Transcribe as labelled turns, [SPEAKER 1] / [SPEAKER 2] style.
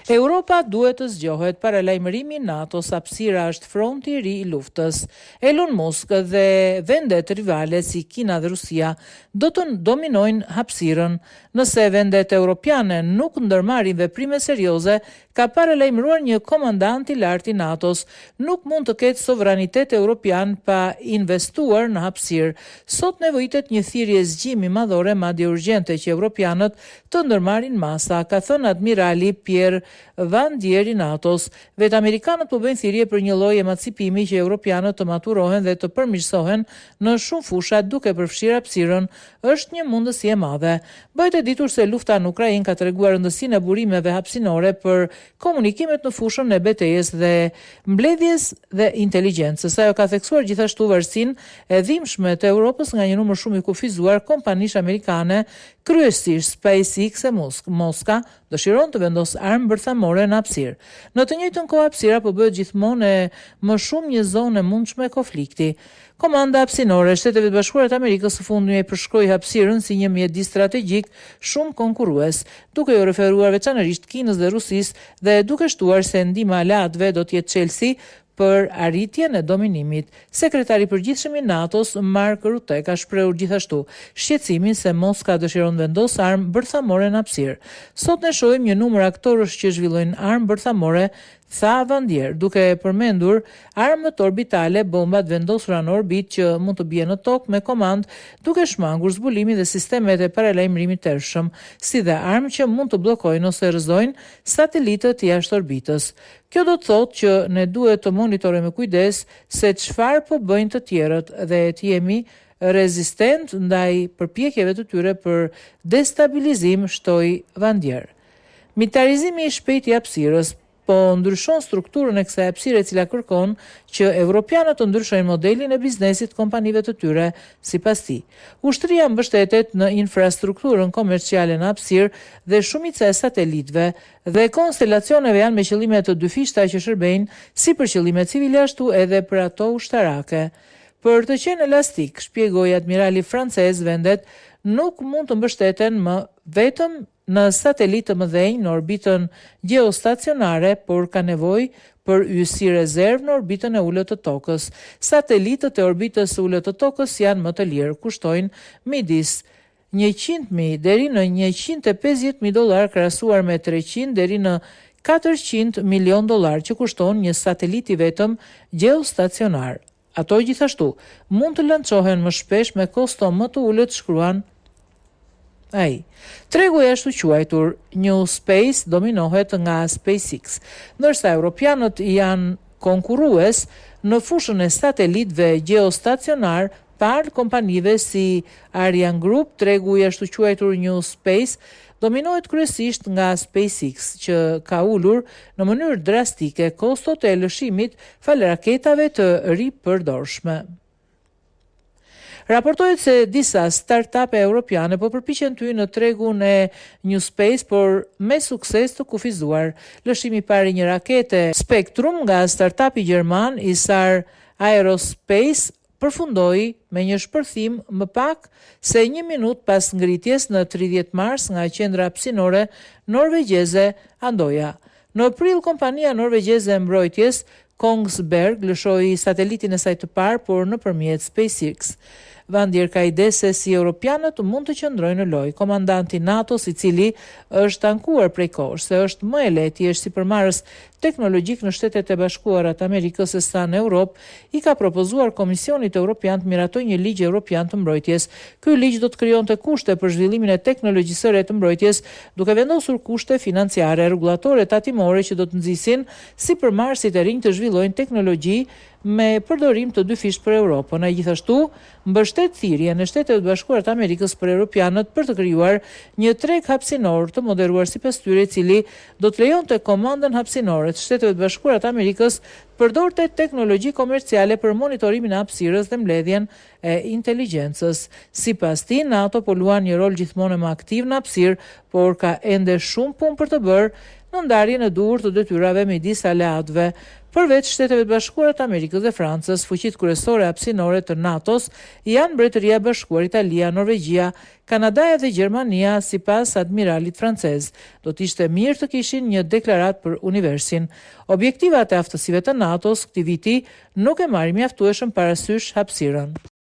[SPEAKER 1] Europa duhet të zgjohet para lajmërimi NATO-s hapësira është fronti i ri i luftës. Elon Musk dhe vendet rivale si Kina dhe Rusia do të dominojnë hapësirën. Nëse vendet europiane nuk ndërmarrin veprime serioze, ka paralajmëruar një komandant i lartë i NATO-s, nuk mund të ketë sovranitet europian pa investuar në hapësirë. Sot nevojitet një thirrje zgjimi madhore, madje urgjente, që europianët të ndërmarrin masa, ka thënë admirali Pierre Van Dier i NATO-s. Vetë amerikanët po bëjnë thirrje për një lloj emancipimi që europianët të maturohen dhe të përmirësohen në shumë fusha, duke përfshirë hapësirën, është një mundësi e madhe. Bëhet e ditur se lufta në Ukrainë ka treguar rëndësinë e burimeve hapësinore për komunikimet në fushën e betejës dhe mbledhjes dhe inteligjencës. Ajo ka theksuar gjithashtu varësinë e dhimbshme të Europës nga një numër shumë i kufizuar kompanish amerikane, kryesisht SpaceX e Moska dëshiron të vendosë armë bërthamore në hapësirë. Në të njëjtën kohë hapësira po bëhet gjithmonë më shumë një zonë e mundshme konflikti. Komanda hapësinore e Shteteve të Bashkuara të Amerikës së Fundit e përshkroi hapësirën si një mjedis strategjik shumë konkurrues, duke u referuar veçanërisht Kinës dhe Rusisë dhe duke shtuar se ndihma e aleatëve do të jetë çelësi për arritjen e dominimit. Sekretari i përgjithshëm i NATO-s Mark Rutte ka shprehur gjithashtu shqetësimin se Moska dëshiron vendos armë bërthamore në hapësirë. Sot ne shohim një numër aktorësh që zhvillojnë armë bërthamore, tha Van Dier, duke përmendur armët orbitale, bombat vendosura në orbitë që mund të bien në tokë me komandë, duke shmangur zbulimin dhe sistemet e paralajmërimit të errshëm, si dhe armë që mund të bllokojnë ose rrëzojnë satelitët jashtë orbitës. Kjo do të thotë që ne duhet të monitorojmë me kujdes se çfarë po bëjnë të tjerët dhe të jemi rezistent ndaj përpjekjeve të tyre për destabilizim, shtoi Van Dier. Militarizimi i shpejtë i hapësirës po ndryshon strukturën e kësaj hapësire, e cila kërkon që evropianët të ndryshojnë modelin e biznesit kompanive të tyre sipas tij. Ushtria mbështetet në infrastrukturën komerciale në hapësirë dhe shumica e satelitëve dhe konstelacioneve janë me qëllime të dyfishta që shërbejnë si për qëllime civile ashtu edhe për ato ushtarake. Për të qenë elastik, shpjegoi admirali francez, vendet nuk mund të mbështeten më vetëm në satelitë të mëdhenj në orbitën geostacionare, por ka nevojë për yjsi rezervë në orbitën e ulët të tokës. Satelitët e orbitës së ulët të tokës janë më të lirë, kushtojnë midis 100.000 deri në $150.000 krahasuar me 300 deri në $400 milion që kushton një satelit i vetëm geostacionar. Ato gjithashtu mund të lançohen më shpesh me kosto më të ulët, shkruan ai. Tregu i ashtu quajtur New Space dominohet nga SpaceX, ndërsa europianët janë konkurrues në fushën e satelitëve geostacionar par kompanive si Ariane Group. Tregu i ashtu quajtur New Space dominohet kryesisht nga SpaceX, që ka ulur në mënyrë drastike kostot e lëshimit falë raketave të ripërdorshme. Raportohet se disa start-up europiane po përpiqen të hyjnë në tregun e New Space, por me sukses të kufizuar. Lëshimi i parë i një rakete Spectrum nga start-upi gjerman Isar Aerospace përfundoi me një shpërthim më pak se 1 minutë pas ngritjes në 30 mars nga qendra hapësinore norvegjeze Andoja. Në prill, kompania norvegjeze e mbrojtjes Kongsberg lëshoi satelitin e saj të parë, por nëpërmjet SpaceX. Van Dier ka ide se si europianët mund të qëndrojnë në lojë. Komandanti NATO-s, i cili është ankuar prej kohësh se është më e lehtë i është sipërmarrës teknologjik në Shtetet e Bashkuara të Amerikës se sa në Europë, i ka propozuar Komisionit Evropian të miratojë një ligj evropian të mbrojtjes. Ky ligj do të krijonte kushte për zhvillimin e teknologjisë së re të mbrojtjes, duke vendosur kushte financiare, rregullatore, tatimore që do të nxisin sipërmarrësit e rinj të zhvillojnë teknologji me përdorim të dyfisht për Europën. Ai gjithashtu mbështet thirrjen e Shtetet e Bashkuara të Amerikës për europianët për të krijuar një treg hapësinor të moderuar sipas tyre, i cili do të lejonte komandën hapësinore të Shteteve të Bashkuara të Amerikës përdorte teknologji komerciale për monitorimin e hapësirës dhe mbledhjen e inteligjencës. Sipas tij, NATO po luan një rol gjithmonë më aktiv në hapësirë, por ka ende shumë punë për të bërë në ndarjen e duhur të detyrave midis aleatëve. Përveç Shteteve të Bashkuara të Amerikës dhe Francës, fuqitë kryesore hapësinore të NATO-s janë Mbretëria e Bashkuar, Italia, Norvegjia, Kanadaja dhe Gjermania, sipas admiralit francez. Do të ishte mirë të kishin një deklaratë për universin. Objektivat e aftësive të NATO-s këtij viti nuk e marrin mjaftueshëm parasysh hapësirën.